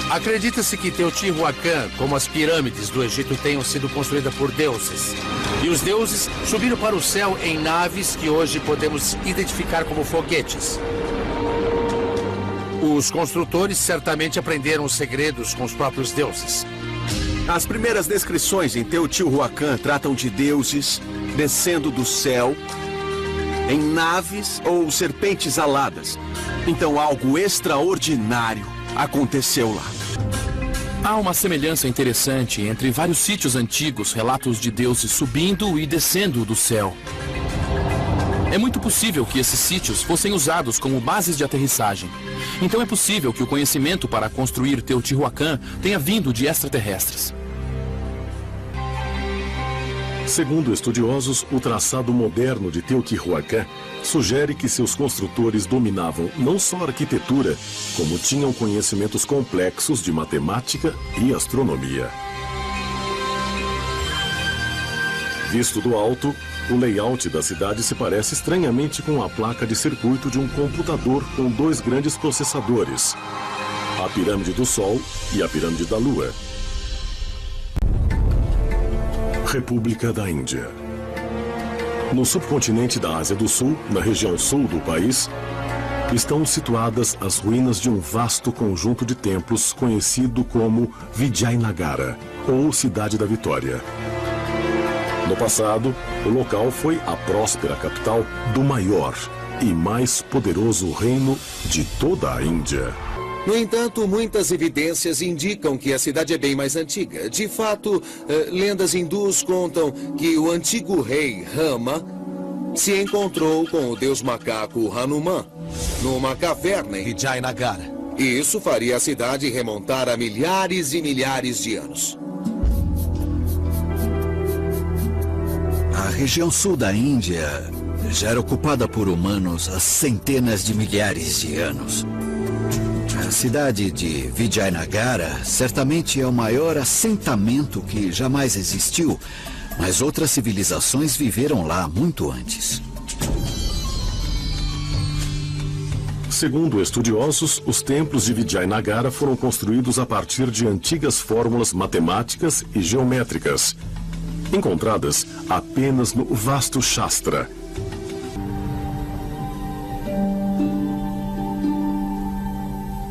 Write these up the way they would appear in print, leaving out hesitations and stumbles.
Acredita-se que Teotihuacan, como as pirâmides do Egito, tenham sido construídas por deuses. E os deuses subiram para o céu em naves que hoje podemos identificar como foguetes. Os construtores certamente aprenderam os segredos com os próprios deuses. As primeiras descrições em Teotihuacan tratam de deuses descendo do céu em naves ou serpentes aladas. Então algo extraordinário aconteceu lá. Há uma semelhança interessante entre vários sítios antigos, relatos de deuses subindo e descendo do céu. É muito possível que esses sítios fossem usados como bases de aterrissagem. Então é possível que o conhecimento para construir Teotihuacan tenha vindo de extraterrestres. Segundo estudiosos, o traçado moderno de Teotihuacan sugere que seus construtores dominavam não só a arquitetura, como tinham conhecimentos complexos de matemática e astronomia. Visto do alto, o layout da cidade se parece estranhamente com a placa de circuito de um computador com dois grandes processadores, a Pirâmide do Sol e a Pirâmide da Lua. República da Índia. No subcontinente da Ásia do Sul, na região sul do país, estão situadas as ruínas de um vasto conjunto de templos conhecido como Vijayanagara, ou Cidade da Vitória. No passado, o local foi a próspera capital do maior e mais poderoso reino de toda a Índia. No entanto, muitas evidências indicam que a cidade é bem mais antiga. De fato, lendas hindus contam que o antigo rei Rama se encontrou com o deus macaco Hanuman numa caverna em Vijayanagara. E isso faria a cidade remontar a milhares e milhares de anos. A região sul da Índia já era ocupada por humanos há centenas de milhares de anos. A cidade de Vijayanagara certamente é o maior assentamento que jamais existiu, mas outras civilizações viveram lá muito antes. Segundo estudiosos, os templos de Vijayanagara foram construídos a partir de antigas fórmulas matemáticas e geométricas, encontradas apenas no vasto Shastra.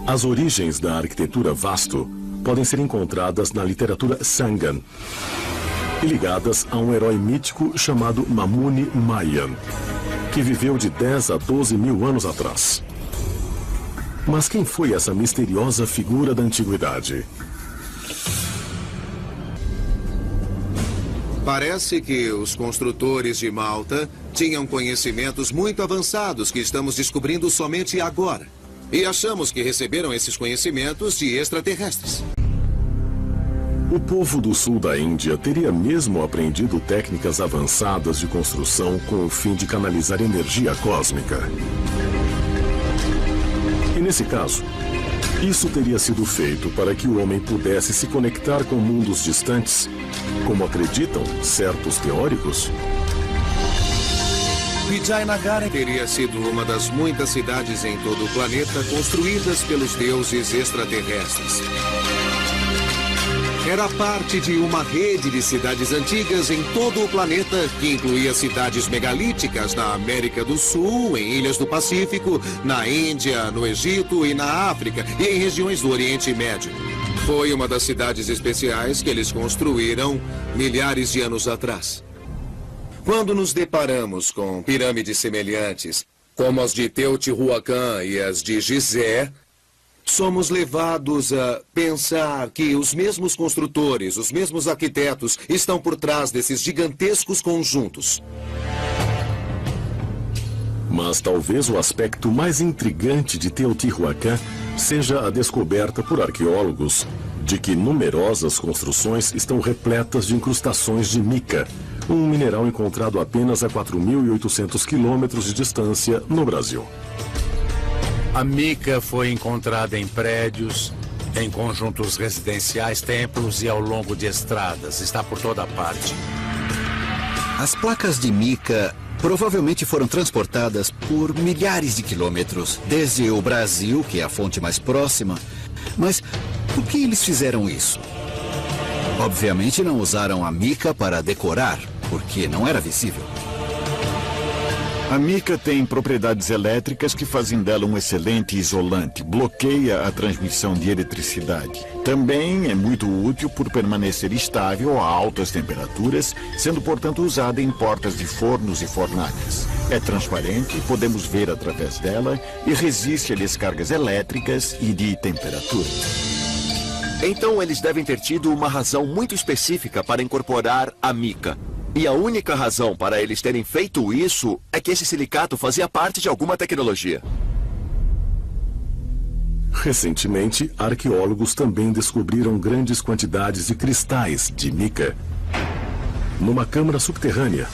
As origens da arquitetura vasto podem ser encontradas na literatura Sangan e ligadas a um herói mítico chamado Mamuni Mayan, que viveu de 10 a 12 mil anos atrás. Mas quem foi essa misteriosa figura da antiguidade? Parece que os construtores de Malta tinham conhecimentos muito avançados que estamos descobrindo somente agora. E achamos que receberam esses conhecimentos de extraterrestres. O povo do sul da Índia teria mesmo aprendido técnicas avançadas de construção com o fim de canalizar energia cósmica. E nesse caso, isso teria sido feito para que o homem pudesse se conectar com mundos distantes, como acreditam certos teóricos? Vijayanagara teria sido uma das muitas cidades em todo o planeta construídas pelos deuses extraterrestres. Era parte de uma rede de cidades antigas em todo o planeta, que incluía cidades megalíticas na América do Sul, em ilhas do Pacífico, na Índia, no Egito e na África, e em regiões do Oriente Médio. Foi uma das cidades especiais que eles construíram milhares de anos atrás. Quando nos deparamos com pirâmides semelhantes, como as de Teotihuacan e as de Gizé, somos levados a pensar que os mesmos construtores, os mesmos arquitetos estão por trás desses gigantescos conjuntos. Mas talvez o aspecto mais intrigante de Teotihuacan seja a descoberta por arqueólogos de que numerosas construções estão repletas de incrustações de mica, um mineral encontrado apenas a 4.800 quilômetros de distância no Brasil. A mica foi encontrada em prédios, em conjuntos residenciais, templos e ao longo de estradas. Está por toda parte. As placas de mica provavelmente foram transportadas por milhares de quilômetros, desde o Brasil, que é a fonte mais próxima. Mas Por que eles fizeram isso? Obviamente não usaram a mica para decorar, porque não era visível. A mica tem propriedades elétricas que fazem dela um excelente isolante. Bloqueia a transmissão de eletricidade. Também é muito útil por permanecer estável a altas temperaturas, sendo, portanto, usada em portas de fornos e fornalhas. É transparente, podemos ver através dela e resiste a descargas elétricas e de temperatura. Então eles devem ter tido uma razão muito específica para incorporar a mica. E a única razão para eles terem feito isso é que esse silicato fazia parte de alguma tecnologia. Recentemente, arqueólogos também descobriram grandes quantidades de cristais de mica numa câmara subterrânea,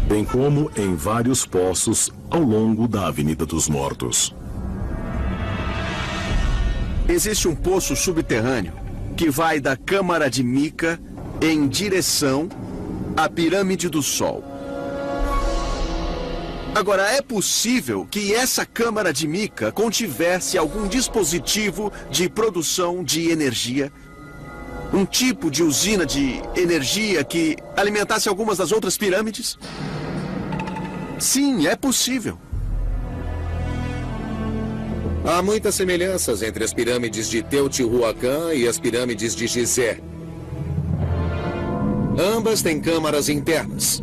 bem como em vários poços ao longo da Avenida dos Mortos. Existe um poço subterrâneo que vai da câmara de mica em direção à pirâmide do Sol. Agora, é possível que essa câmara de mica contivesse algum dispositivo de produção de energia, um tipo de usina de energia que alimentasse algumas das outras pirâmides? Sim, é possível. Há muitas semelhanças entre as pirâmides de Teotihuacan e as pirâmides de Gizé. Ambas têm câmaras internas.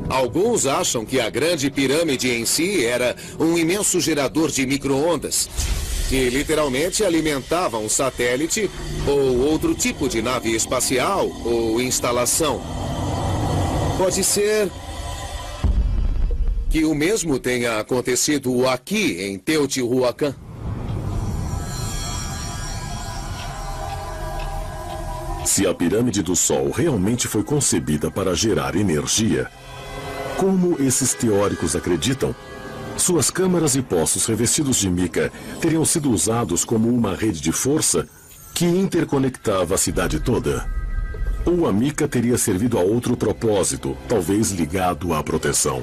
Alguns acham que a grande pirâmide em si era um imenso gerador de micro-ondas, que literalmente alimentava um satélite ou outro tipo de nave espacial ou instalação. Pode ser que o mesmo tenha acontecido aqui em Teotihuacan. Se a pirâmide do Sol realmente foi concebida para gerar energia, como esses teóricos acreditam, suas câmaras e poços revestidos de mica teriam sido usados como uma rede de força que interconectava a cidade toda. Ou a mica teria servido a outro propósito, talvez ligado à proteção.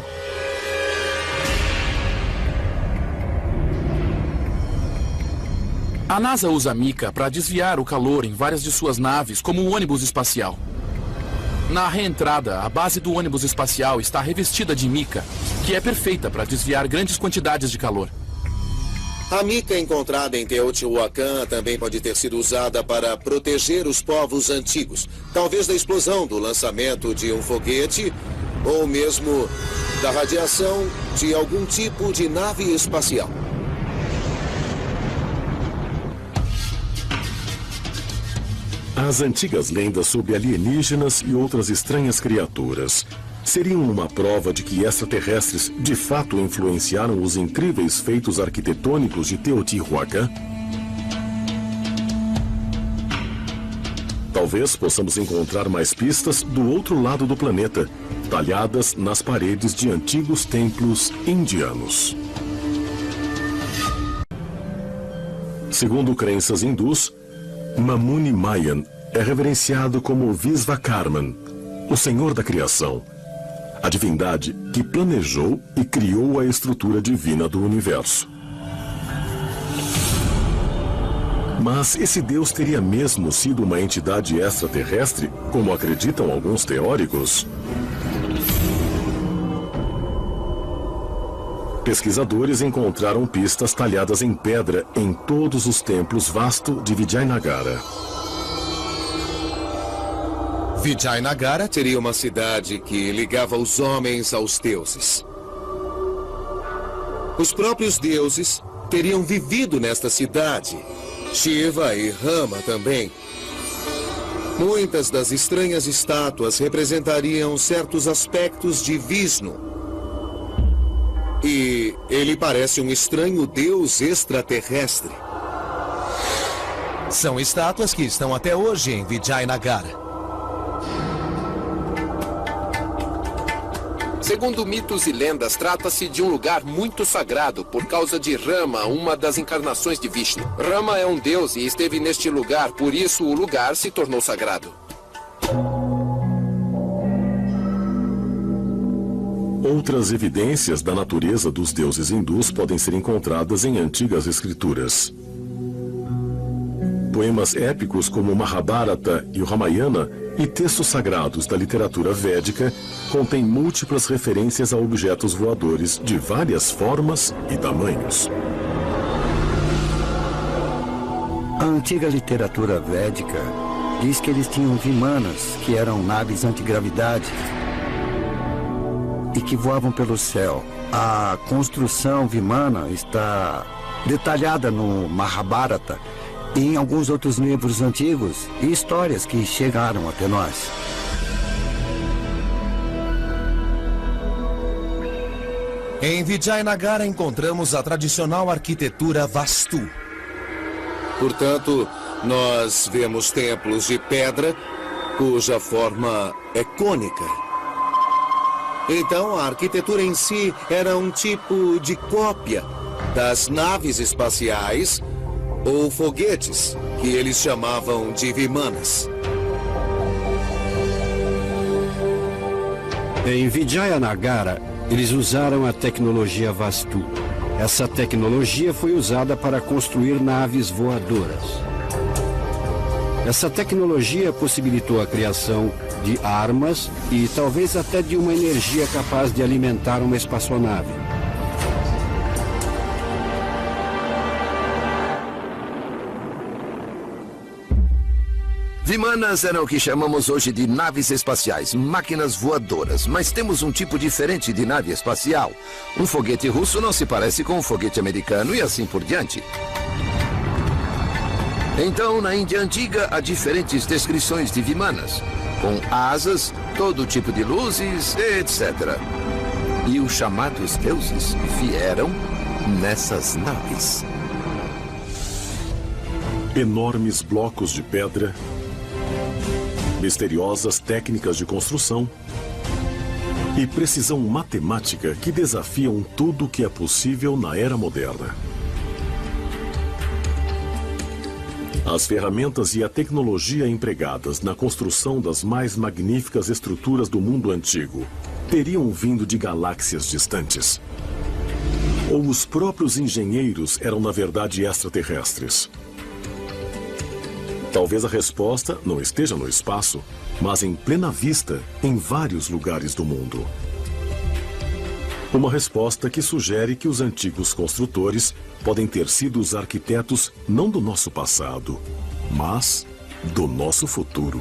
A NASA usa a mica para desviar o calor em várias de suas naves, como o ônibus espacial. Na reentrada, a base do ônibus espacial está revestida de mica, que é perfeita para desviar grandes quantidades de calor. A mica encontrada em Teotihuacan também pode ter sido usada para proteger os povos antigos, talvez da explosão do lançamento de um foguete ou mesmo da radiação de algum tipo de nave espacial. As antigas lendas sobre alienígenas e outras estranhas criaturas seriam uma prova de que extraterrestres de fato influenciaram os incríveis feitos arquitetônicos de Teotihuacan? Talvez possamos encontrar mais pistas do outro lado do planeta, talhadas nas paredes de antigos templos indianos. Segundo crenças hindus, Mamuni Mayan é reverenciado como Visvakarman, o Senhor da Criação, a divindade que planejou e criou a estrutura divina do universo. Mas esse Deus teria mesmo sido uma entidade extraterrestre, como acreditam alguns teóricos? Pesquisadores encontraram pistas talhadas em pedra em todos os templos vastos de Vijayanagara. Vijayanagara teria uma cidade que ligava os homens aos deuses. Os próprios deuses teriam vivido nesta cidade. Shiva e Rama também. Muitas das estranhas estátuas representariam certos aspectos de Vishnu. E ele parece um estranho deus extraterrestre. São estátuas que estão até hoje em Vijayanagara. Segundo mitos e lendas, trata-se de um lugar muito sagrado por causa de Rama, uma das encarnações de Vishnu. Rama é um deus e esteve neste lugar, por isso o lugar se tornou sagrado. Outras evidências da natureza dos deuses hindus podem ser encontradas em antigas escrituras. poemas épicos como o Mahabharata e o Ramayana e textos sagrados da literatura védica contêm múltiplas referências a objetos voadores de várias formas e tamanhos. A antiga literatura védica diz que eles tinham vimanas, que eram naves antigravidade e que voavam pelo céu. A construção vimana está detalhada no Mahabharata e em alguns outros livros antigos e histórias que chegaram até nós. Em Vijayanagara encontramos a tradicional arquitetura Vastu. Portanto, nós vemos templos de pedra cuja forma é cônica. Então, a arquitetura em si era um tipo de cópia das naves espaciais ou foguetes, que eles chamavam de vimanas. Em Vijayanagara, eles usaram a tecnologia Vastu. Essa tecnologia foi usada para construir naves voadoras. Essa tecnologia possibilitou a criação de armas e talvez até de uma energia capaz de alimentar uma espaçonave. Vimanas eram o que chamamos hoje de naves espaciais, máquinas voadoras, mas temos um tipo diferente de nave espacial. Um foguete russo não se parece com um foguete americano e assim por diante. Então, na Índia Antiga, há diferentes descrições de vimanas, com asas, todo tipo de luzes, etc. E os chamados deuses vieram nessas naves. Enormes blocos de pedra, misteriosas técnicas de construção e precisão matemática que desafiam tudo o que é possível na era moderna. As ferramentas e a tecnologia empregadas na construção das mais magníficas estruturas do mundo antigo teriam vindo de galáxias distantes. Ou os próprios engenheiros eram, na verdade, extraterrestres? Talvez a resposta não esteja no espaço, mas em plena vista em vários lugares do mundo. Uma resposta que sugere que os antigos construtores podem ter sido os arquitetos não do nosso passado, mas do nosso futuro.